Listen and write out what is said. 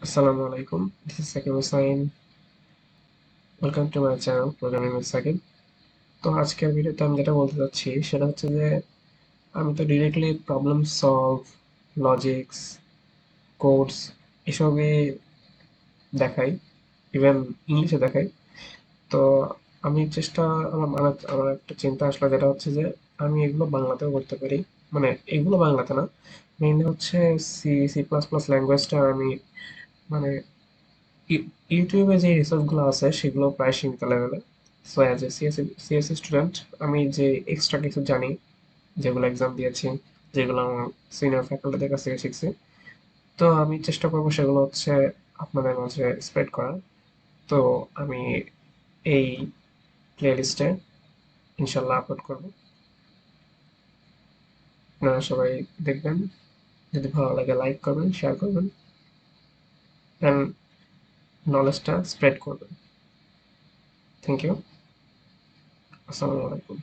Assalamu alaikum. This is Sakib Hussain. Welcome to my channel Programming with Sakib. তো আজকের ভিডিওতে আমি যেটা বলতে চাচ্ছি সেটা হচ্ছে যে আমি তো directly problem solve, logics, codes এসবই দেখাই, ইভেন ইংলিশে দেখাই। তো আমি চেষ্টা আমার একটা চিন্তা আসলে যেটা হচ্ছে যে আমি এগুলো বাংলাতেও করতে পারি। মানে এগুলো বাংলাতে না, মেইনলি হচ্ছে সি প্লাস প্লাস ল্যাঙ্গুয়েজটা আমি মানে ইউটিউবে যে রিসোর্সগুলো আছে সেগুলো প্রায় সীমিত লেভেলে। So as a CSC student আমি যে এক্সট্রা কিছু জানি, যেগুলো এক্সাম দিয়েছি, যেগুলো আমার সিনিয়র ফ্যাকাল্টিদের কাছ থেকে শিখছি, তো আমি চেষ্টা করবো সেগুলো হচ্ছে আপনাদের মাঝে স্প্রেড করার। তো আমি এই প্লে লিস্টে ইনশাল্লাহ আপলোড করবো, আপনারা সবাই দেখবেন। যদি ভালো লাগে লাইক করবেন, শেয়ার করবেন অ্যান্ড নলেজটা স্প্রেড করবেন। Thank you. আসসালামু আলাইকুম।